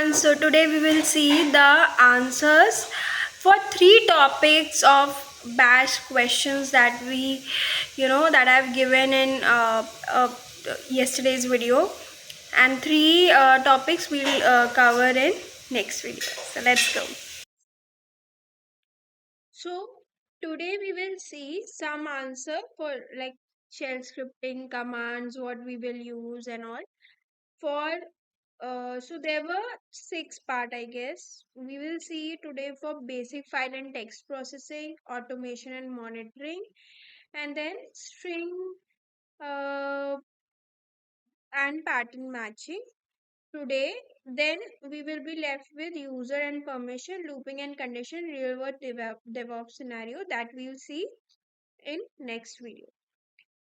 everyone. So today we will see the answers for three topics of bash questions that that I've given in yesterday's video, and three topics we'll cover in next video. So let's go. So today we will see some answer for like shell scripting commands, what we will use and all for. So there were six part, I guess. We will see today for basic file and text processing, automation and monitoring, and then string uh, and pattern matching. Today, then we will be left with user and permission, looping and condition, real world DevOps scenario that we'll see in next video.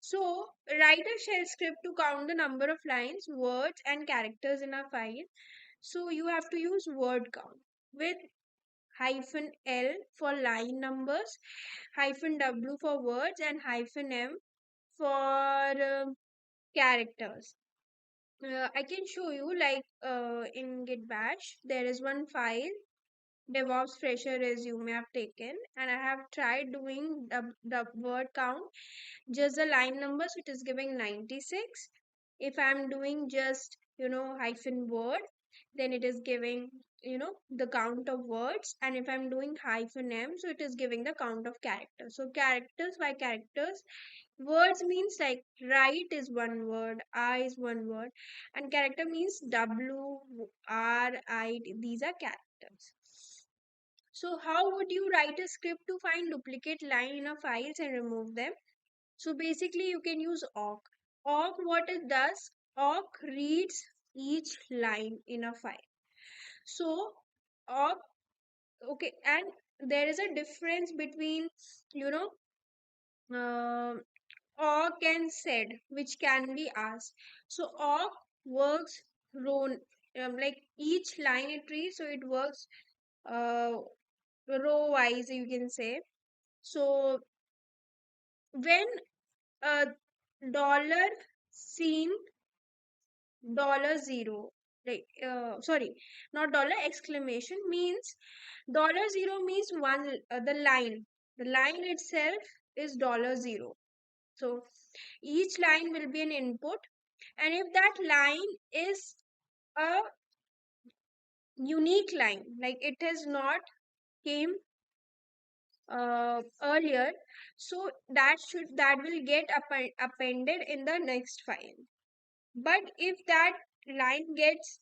So, write a shell script to count the number of lines, words, and characters in a file. So, you have to use word count with hyphen L for line numbers, hyphen W for words, and hyphen M for characters. I can show you like in Git Bash, there is one file DevOps fresher resume I have taken, and I have tried doing the word count, just the line numbers, it is giving 96. If I'm doing just hyphen word, then it is giving the count of words, and if I'm doing hyphen M, so it is giving the count of characters. So characters by characters, words means like right is one word, I is one word, and character means W, R, I, these are characters. So how would you write a script to find duplicate line in a files and remove them? So basically you can use awk. Awk, what it does, awk reads each line in a file. So awk, okay, and there is a difference between you know uh, awk and said, which can be asked. So awk works row, like each line it reads, so it works uh, row wise, you can say. So when a dollar seen dollar zero, like sorry, not dollar exclamation means dollar zero means one, the line itself is dollar zero. So each line will be an input, and if that line is a unique line, like it has not came earlier, so that will get appended in the next file. But if that line gets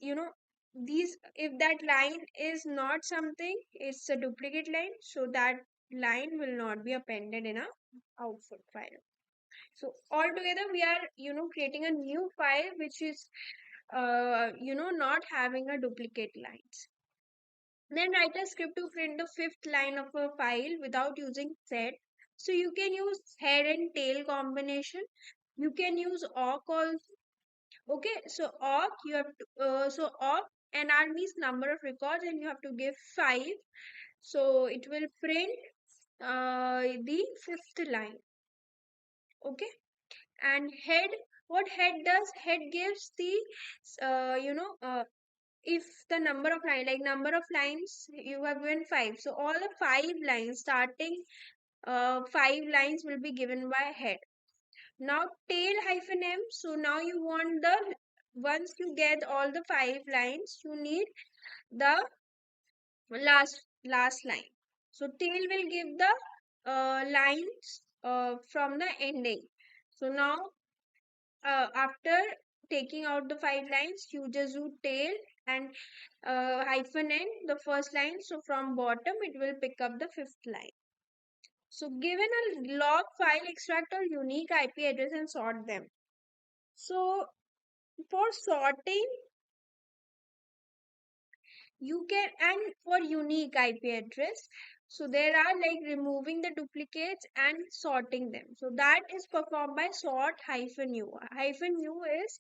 these if that line is not something, it's a duplicate line, so that line will not be appended in a output file. So altogether we are creating a new file which is not having a duplicate lines. Then write a script to print the fifth line of a file without using set. So you can use head and tail combination. You can use awk also. Okay, so awk you have to awk nr means number of records, and you have to give 5. So it will print the fifth line. Okay, and head, what head does, head gives the if the number of line, like number of lines you have given 5, so all the 5 lines starting 5 lines will be given by head. Now tail hyphen m, so now you want the, once you get all the 5 lines, you need the last line. So tail will give the lines from the ending. So now after taking out the 5 lines, you just do tail and hyphen n the first line, so from bottom it will pick up the fifth line. So given a log file, extract a unique IP address and sort them. So for sorting, you can, and for unique IP address, so there are like removing the duplicates and sorting them. So that is performed by sort hyphen u. Hyphen u is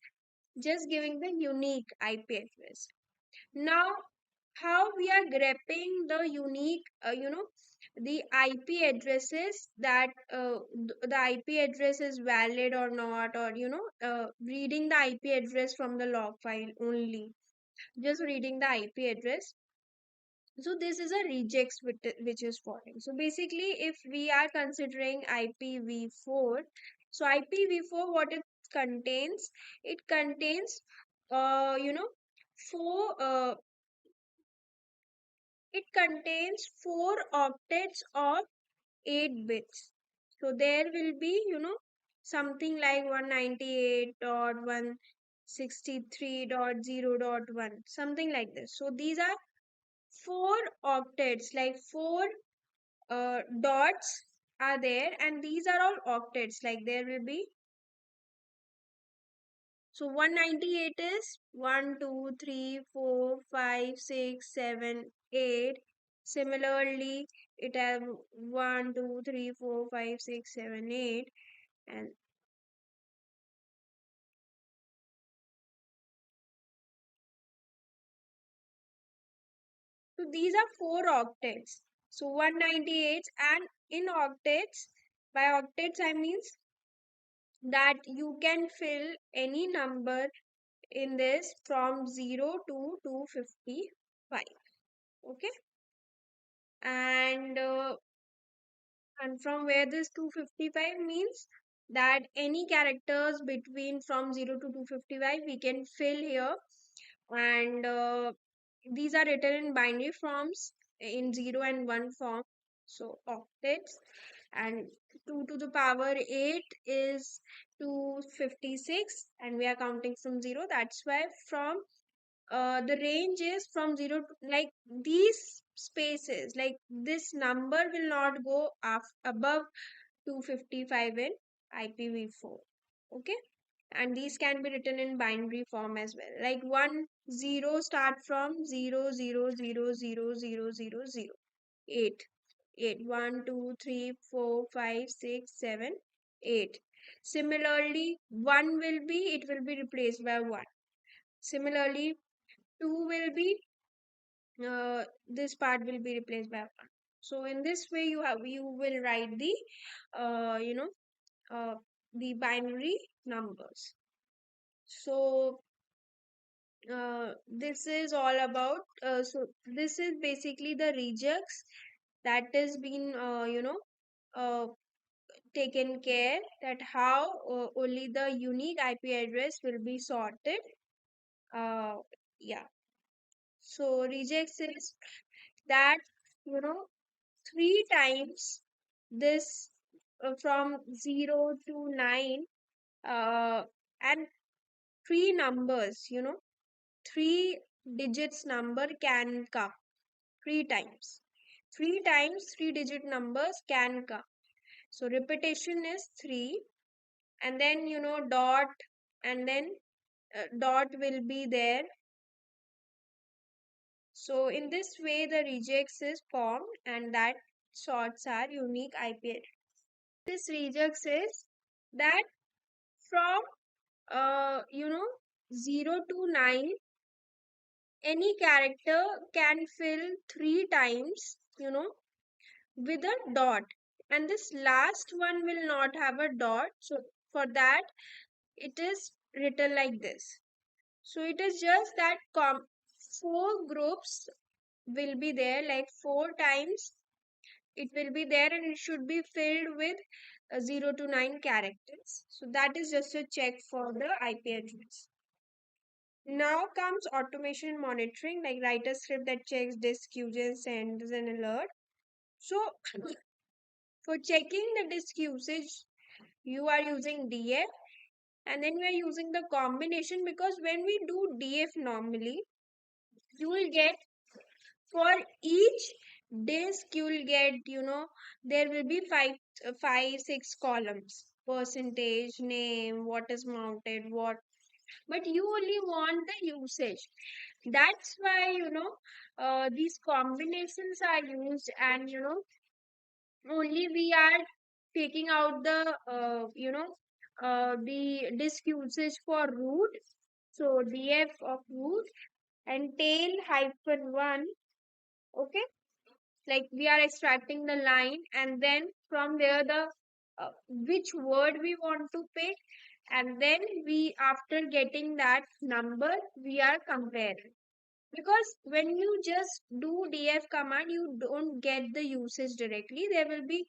just giving the unique IP address. Now, how we are grepping the unique, the IP addresses, that the IP address is valid or not, or reading the IP address from the log file only. just reading the IP address. So this is a regex which is falling. So basically, if we are considering IPv4, so IPv4, what it contains, you know, four, it contains 4 octets of 8 bits. So there will be, something like 198.163.0.1, something like this. So these are 4 octets, like four dots are there, and these are all octets. Like there will be, so 198 is 1, 2, 3, 4, 5, 6, 7, 8. Similarly, it have 1, 2, 3, 4, 5, 6, 7, 8, and so these are 4 octets. So 198, and in octets, by octets I means that you can fill any number in this from 0 to 255. Okay, and from where this 255 means that any characters between from 0 to 255 we can fill here, and these are written in binary forms in 0 and 1 form, so octets. And 2 to the power 8 is 256, and we are counting from 0. That's why from the range is from 0 to, like, these spaces, like this number will not go above 255 in IPv4. Okay, and these can be written in binary form as well, like 1 0 start from 0 0 0 0 0 0 0 8 8 1 2 3 4 5 6 7 8. Similarly, 1 will be, it will be replaced by 1. Similarly, 2 will be, this part will be replaced by 1. So in this way you will write the uh, you know uh, the binary numbers. So this is all about, so this is basically the regex that has been, uh, taken care, that how only the unique IP address will be sorted. Yeah, so regex is that, you know 3 times this, from 0 to 9, and three numbers, 3 digits number can come 3 times. 3 times 3 digit numbers can come. So repetition is 3, and then, dot, and then dot will be there. So in this way the regex is formed, and that sorts are unique IP address. This regex is that from, 0 to 9, any character can fill 3 times, with a dot, and this last one will not have a dot. So for that, it is written like this. So it is just that four groups will be there, like 4 times it will be there, and it should be filled with 0 to 9 characters. So that is just a check for the IP address. Now comes automation monitoring, like write a script that checks disk usage, sends an alert. So for checking the disk usage, you are using DF, and then we are using the combination, because when we do DF normally, you will get, for each disk you will get, there will be five, 6 columns: percentage, name, what is mounted, what. But you only want the usage. That's why, these combinations are used, and only we are taking out the, the disk usage for root. So df of root and tail -1. Okay, like we are extracting the line, and then from there the, which word we want to pick, and then we, after getting that number, we are comparing. Because when you just do df command, you don't get the usage directly. There will be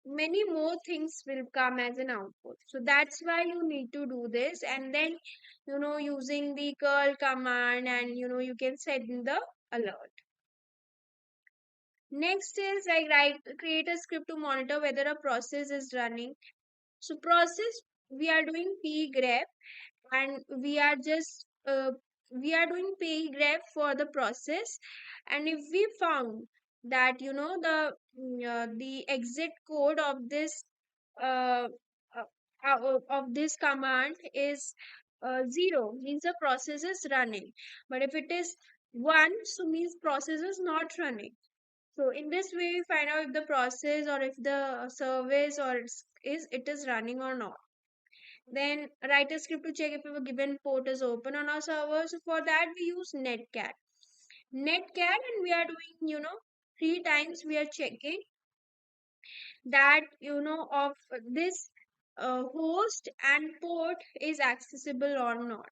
many more things will come as an output. So that's why you need to do this, and then using the curl command, and you can set in the alert. Next is like create a script to monitor whether a process is running. So process, we are doing pgrep, and we are doing pgrep for the process. And if we found that the exit code of this uh, of this command is 0, means the process is running. But if it is 1, so means process is not running. So in this way we find out if the process or if the service or it is running or not. Then write a script to check if a given port is open on our server. So for that we use netcat, and we are doing 3 times we are checking that of this host and port is accessible or not.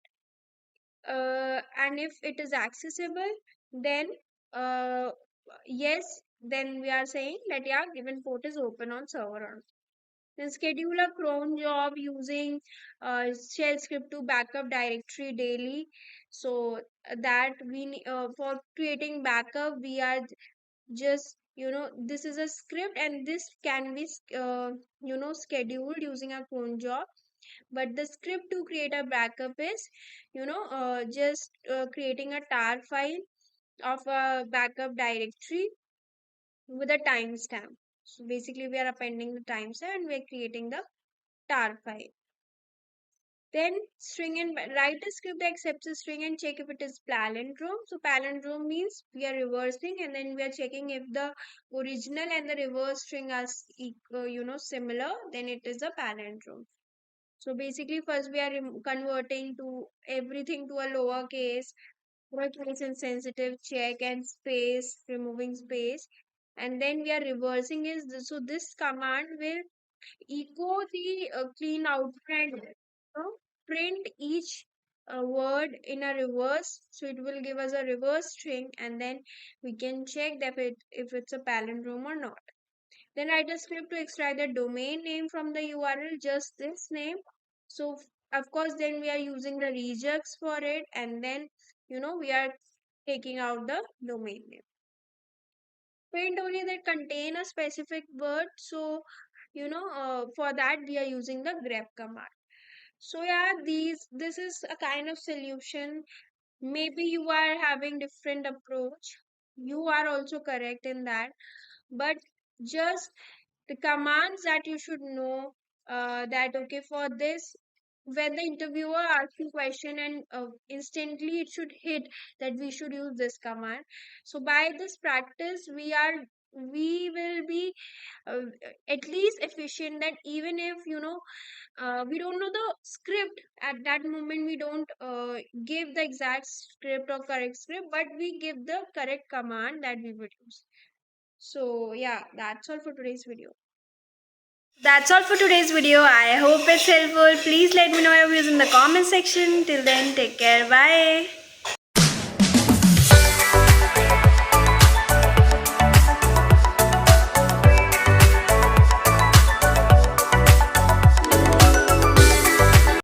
And if it is accessible, then uh, yes, then we are saying that yeah, given port is open on server or not. Then schedule a cron job using shell script to backup directory daily. So that for creating backup, we are just this is a script, and this can be scheduled using a cron job. But the script to create a backup is just creating a tar file of a backup directory with a timestamp. So basically we are appending the timestamp and we are creating the tar file. Then string, and write a script that accepts a string and check if it is palindrome. So palindrome means we are reversing, and then we are checking if the original and the reverse string are similar, then it is a palindrome. So basically first we are converting to everything to a lower case, case insensitive, check and space, removing space, and then we are reversing is so this command will echo the clean output and print each word in a reverse. So it will give us a reverse string, and then we can check that if it's a palindrome or not. Then write a script to extract the domain name from the URL, just this name. So of course then we are using the regex for it, and then we are taking out the domain name. Print only that contain a specific word. So for that we are using the grep command. So yeah, this is a kind of solution. Maybe you are having different approach, you are also correct in that, but just the commands that you should know, that okay, for this, when the interviewer asks you question, and instantly it should hit that we should use this command. So by this practice we will be uh, at least efficient, that even if we don't know the script at that moment, we don't give the exact script or correct script, but we give the correct command that we would use. So yeah, that's all for today's video. That's all for today's video. I hope it's helpful. Please let me know your views in the comment section. Till then, take care. Bye.